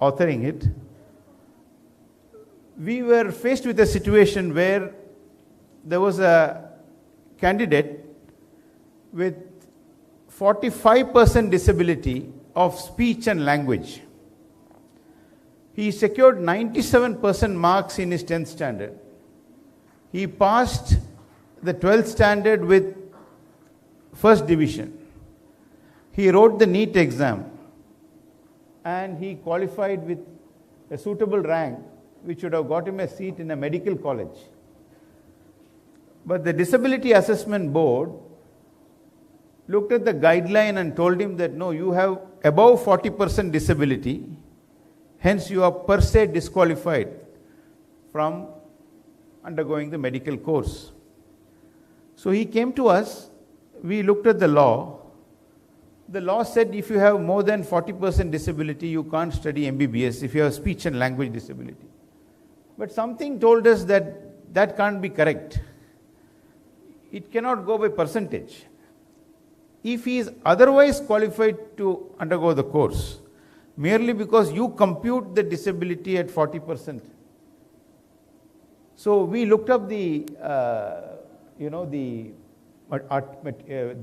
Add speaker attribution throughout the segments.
Speaker 1: authoring it, we were faced with a situation where there was a candidate with 45% disability of speech and language. He secured 97% marks in his 10th standard. He passed the 12th standard with first division. He wrote the NEET exam and he qualified with a suitable rank which would have got him a seat in a medical college. But the Disability Assessment Board looked at the guideline and told him that no, you have above 40% disability, hence you are per se disqualified from undergoing the medical course. So he came to us, we looked at the law. The law said if you have more than 40% disability, you can't study MBBS if you have speech and language disability. But something told us that that can't be correct. It cannot go by percentage. If he is otherwise qualified to undergo the course, merely because you compute the disability at 40%. So we looked up the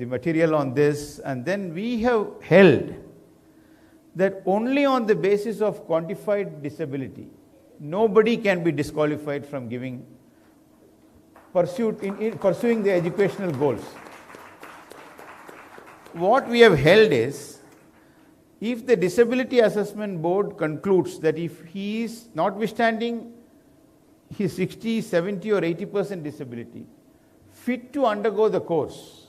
Speaker 1: material on this, and then we have held that only on the basis of quantified disability, nobody can be disqualified from pursuing the educational goals. What we have held is, if the Disability Assessment Board concludes that if he is notwithstanding his 60, 70 or 80% disability, fit to undergo the course,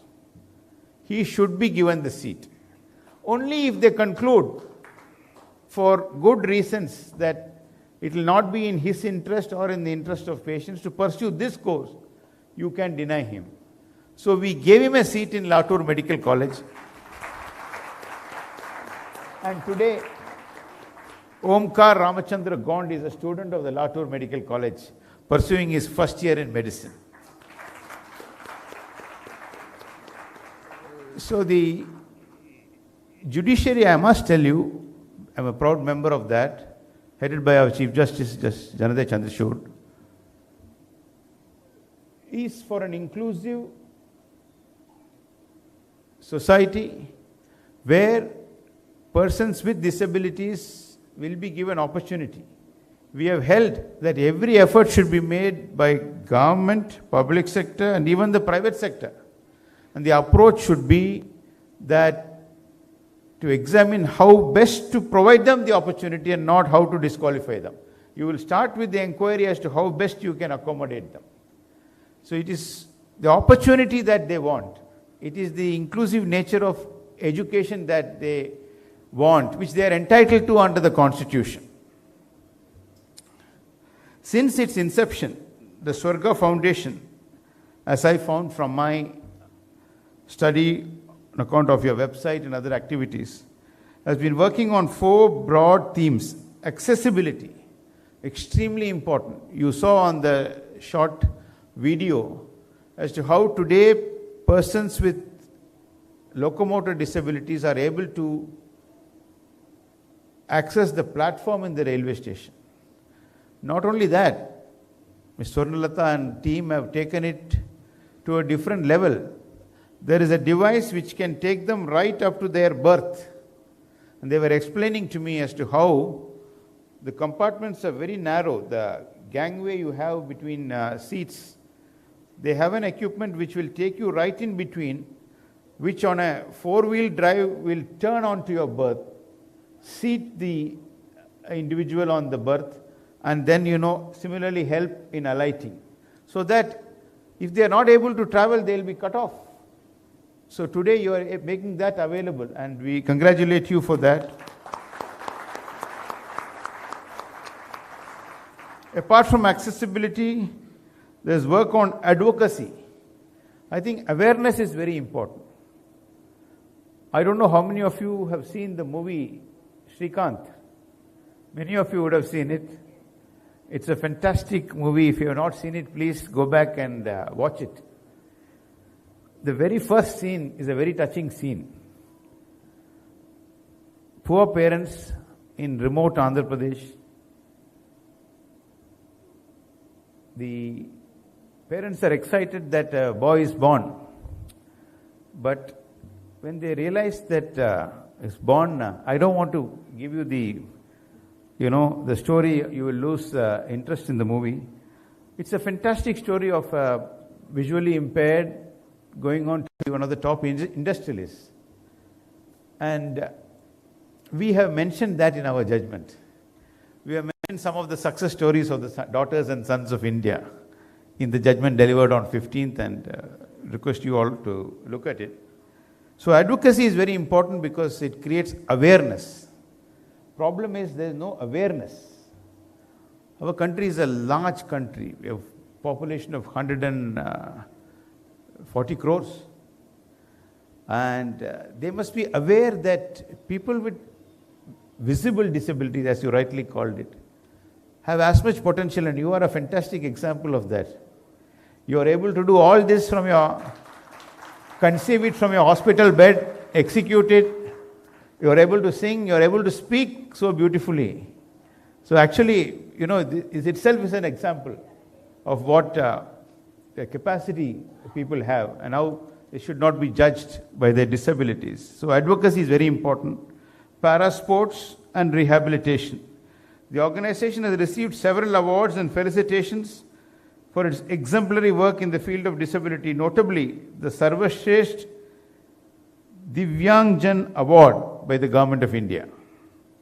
Speaker 1: he should be given the seat. Only if they conclude for good reasons that it will not be in his interest or in the interest of patients to pursue this course, you can deny him. So we gave him a seat in Latur Medical College. And today, Omkar Ramachandra Gond is a student of the Latur Medical College, pursuing his first year in medicine. So the judiciary, I must tell you, I'm a proud member of that, headed by our Chief Justice, Janade Chandrachud, is for an inclusive society where persons with disabilities will be given opportunity. We have held that every effort should be made by government, public sector, and even the private sector. And the approach should be that to examine how best to provide them the opportunity and not how to disqualify them. You will start with the inquiry as to how best you can accommodate them. So it is the opportunity that they want. It is the inclusive nature of education that they want, which they are entitled to under the Constitution. Since its inception, the Swarga Foundation, as I found from my study on account of your website and other activities, has been working on 4 broad themes. Accessibility, extremely important. You saw on the short video as to how today persons with locomotor disabilities are able to access the platform in the railway station. Not only that, Ms. Swarnalata and team have taken it to a different level. There is a device which can take them right up to their berth. And they were explaining to me as to how the compartments are very narrow. The gangway you have between seats, they have an equipment which will take you right in between, which on a 4-wheel drive will turn onto your berth, seat the individual on the berth, and then, similarly help in alighting. So that if they are not able to travel, they will be cut off. So today you are making that available, and we congratulate you for that. Apart from accessibility, there is work on advocacy. I think awareness is very important. I don't know how many of you have seen the movie Srikanth. Many of you would have seen it. It's a fantastic movie. If you have not seen it, please go back and watch it. The very first scene is a very touching scene. Poor parents in remote Andhra Pradesh. The parents are excited that a boy is born. But when they realize that it's born, I don't want to give you the story, you will lose interest in the movie. It's a fantastic story of a visually impaired going on to be one of the top industrialists. And we have mentioned that in our judgment. We have mentioned some of the success stories of the daughters and sons of India in the judgment delivered on 15th, and request you all to look at it. So advocacy is very important because it creates awareness. Problem is there is no awareness. Our country is a large country. We have a population of 140 crores. And they must be aware that people with visible disabilities, as you rightly called it, have as much potential, and you are a fantastic example of that. You are able to do all this from conceive it from your hospital bed, execute it. You are able to sing, you are able to speak so beautifully. So actually, this itself is an example of what the capacity people have and how they should not be judged by their disabilities. So advocacy is very important. Parasports and rehabilitation. The organization has received several awards and felicitations for its exemplary work in the field of disability, notably the Sarvashresht Divyangjan Award by the Government of India.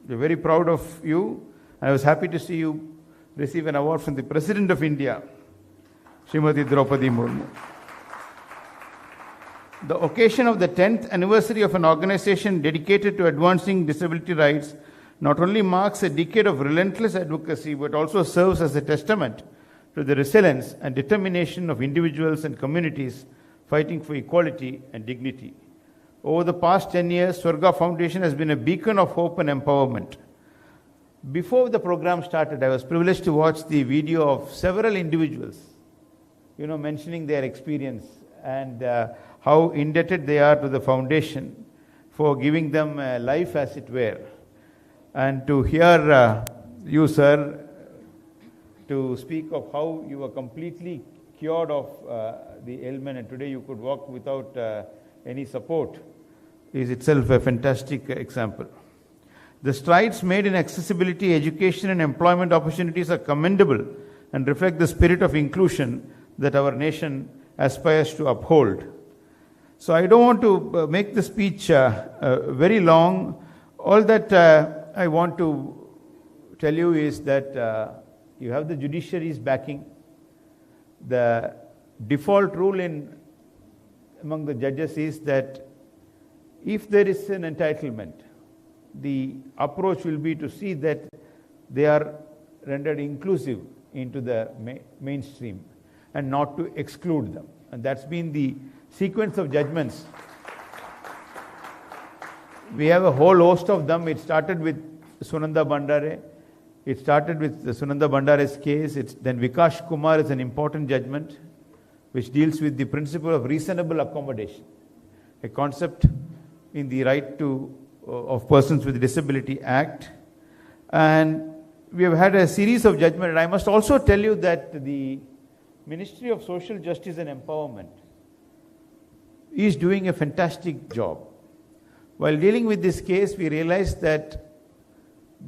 Speaker 1: We are very proud of you. I was happy to see you receive an award from the President of India, Srimati Draupadi Murmu. The occasion of the 10th anniversary of an organization dedicated to advancing disability rights not only marks a decade of relentless advocacy, but also serves as a testament to the resilience and determination of individuals and communities fighting for equality and dignity. Over the past 10 years, Swarga Foundation has been a beacon of hope and empowerment. Before the program started, I was privileged to watch the video of several individuals, mentioning their experience and how indebted they are to the foundation for giving them life, as it were. And to hear you, sir, to speak of how you were completely cured of the ailment and today you could walk without any support is itself a fantastic example. The strides made in accessibility, education and employment opportunities are commendable and reflect the spirit of inclusion that our nation aspires to uphold. So I don't want to make the speech very long. All that I want to tell you is that you have the judiciary's backing. The default rule among the judges is that if there is an entitlement, the approach will be to see that they are rendered inclusive into the mainstream and not to exclude them. And that's been the sequence of judgments. We have a whole host of them. It started with Sunanda Bandare. It started with the Sunanda Bandare's case. Then Vikash Kumar is an important judgment which deals with the principle of reasonable accommodation, a concept in the Right of Persons with Disability Act. And we have had a series of judgments. And I must also tell you that the Ministry of Social Justice and Empowerment is doing a fantastic job. While dealing with this case, we realized that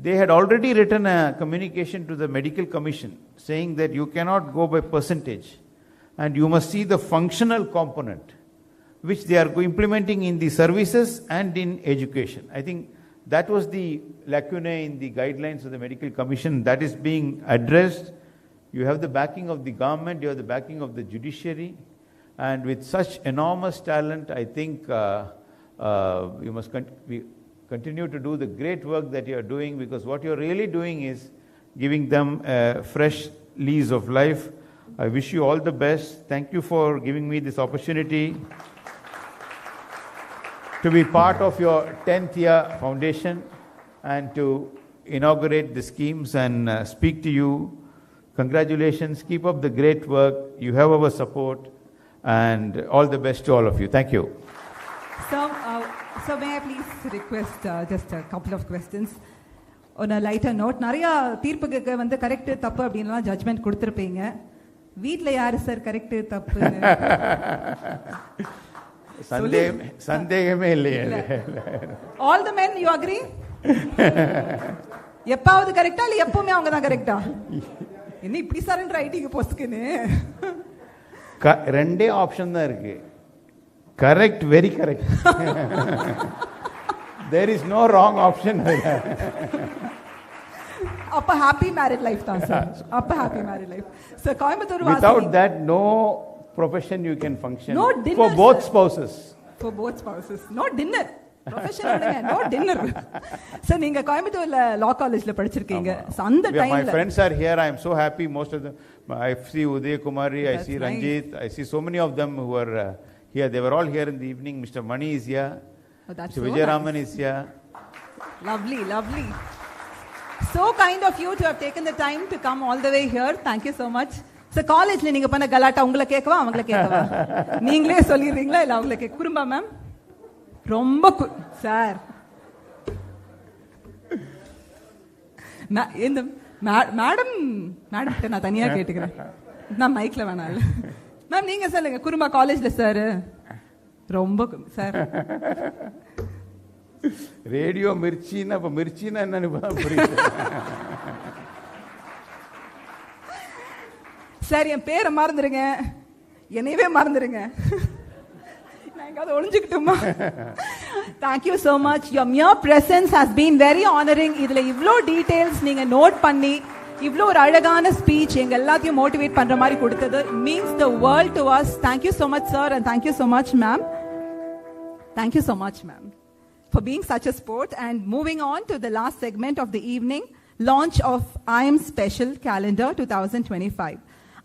Speaker 1: they had already written a communication to the Medical Commission saying that you cannot go by percentage and you must see the functional component which they are implementing in the services and in education. I think that was the lacunae in the guidelines of the Medical Commission. That is being addressed. You have the backing of the government, you have the backing of the judiciary, and with such enormous talent, I think you must continue to do the great work that you are doing, because what you are really doing is giving them a fresh lease of life. I wish you all the best. Thank you for giving me this opportunity to be part of your 10th year foundation and to inaugurate the schemes and speak to you. Congratulations. Keep up the great work. You have our support, and all the best to all of you. Thank you.
Speaker 2: So may I please request just a couple of questions? ஒரு lighter note. நிறைய தீர்ப்புக்கு வந்து correct தப்பு அப்படின்லாம் judgement கொடுத்துருப்பீங்க. வீட்ல யாரு sir correct தப்பு?
Speaker 1: சந்தேகமே இல்லையே.
Speaker 2: All the men you agree? எப்பாவது கரெக்டா இல்ல எப்பவுமே அவங்க தான் கரெக்டா? என்ன இப்படி சரண்டர் ஐடிக்கு போஸ்ட்க்குன்னு
Speaker 1: ரெண்டே ஆப்ஷன் தான் இருக்கு. Correct, very correct. There is no wrong option.
Speaker 2: அப்ப happy married life தான் சார். அப்ப happy married life. So Coimbatore வாசி.
Speaker 1: Without that no profession you can function.
Speaker 2: No dinner,
Speaker 1: for both
Speaker 2: sir.
Speaker 1: spouses.
Speaker 2: For both spouses. No dinner. Profession இல்லங்க. No dinner. So நீங்க கோயம்புத்தூர்ல law collegeல படிச்சிருக்கீங்க. So அந்த டைம்ல
Speaker 1: my friends are here. I am so happy. Most of them, I see Uday Kumari, I see Ranjit, I see so many of them who are here. They were all here in the evening. Mr. Mani is here.
Speaker 2: Oh, that's
Speaker 1: Mr.
Speaker 2: so
Speaker 1: Vijay
Speaker 2: nice.
Speaker 1: Raman is here.
Speaker 2: Lovely, lovely. So kind of you to have taken the time to come all the way here. Thank you so much. So காலேஜ்ல நீங்க பண்ண கலாட்டா உங்களை கேட்கவா அவங்கள கேட்கவா? நீங்களே சொல்லிடுறீங்களா இல்ல அவங்கள கேட்க? குறும்பா மேம்? ரொம்ப சார் இந்த மேடம் நான் தனியா கேட்டுக்கிறேன். நான் மைக்ல வேணாம். மேம் நீங்க சொல்லுங்க, குறும்பா காலேஜ்ல சார் ரொம்ப சார்.
Speaker 1: ரேடியோ மிர்ச்சின்னா அப்ப மிர்ச்சின்னா என்னன்னு புரியுது.
Speaker 2: சார் என் பேரை மறந்துருங்க, என்னையவே மறந்துருங்க. நான் எங்காவது ஒளிஞ்சுக்கிட்டுமா? Thank you so much. Your mere presence has been very honouring. இதுல இவ்வளோ டீடைல்ஸ் நீங்க நோட் பண்ணி இவ்வளோ ஒரு அழகான ஸ்பீச் எங்க எல்லாத்தையும் மோட்டிவேட் பண்ற மாதிரி கொடுத்தது means the world to us. Thank you so much sir and thank you so much ma'am. Thank you so much ma'am for being such a sport. And moving on to the last segment of the evening, launch of I Am Special Calendar 2025.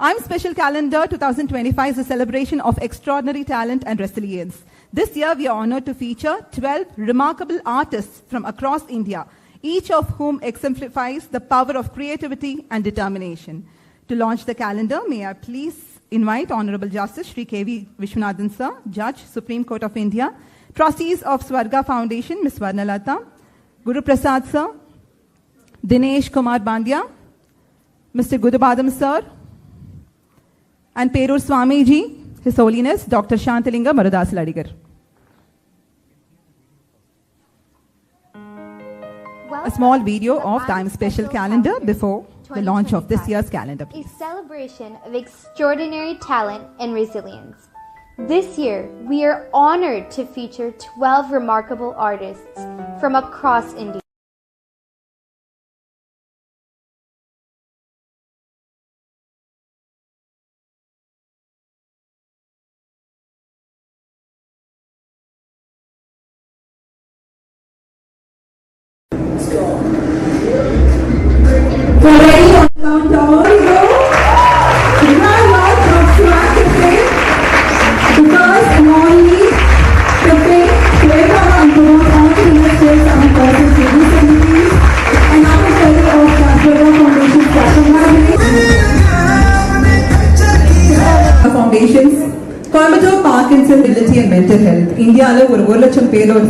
Speaker 2: I Am Special Calendar 2025 is a celebration of extraordinary talent and resilience. This year we are honored to feature 12 remarkable artists from across India, each of whom exemplifies the power of creativity and determination. To launch the calendar, may I please invite Honorable Justice Shri K.V. Vishwanathan Sir, Judge, Supreme Court of India, Trustees of Swarga Foundation, Ms. Varnalata, Guru Prasad Sir, Dinesh Kumar Bandya, Mr. Gudubadam Sir, and Perur Swamiji, His Holiness Dr. Shantalinga Marudas Ladigar. A small video of Time Special Calendar before the launch of this year's calendar.
Speaker 3: A celebration of extraordinary talent and resilience. This year, we are honored to feature 12 remarkable artists from across India.
Speaker 2: Foundations, Coimbatore Parkinson Ability and Mental Health. India, 1,00,000 பேரோட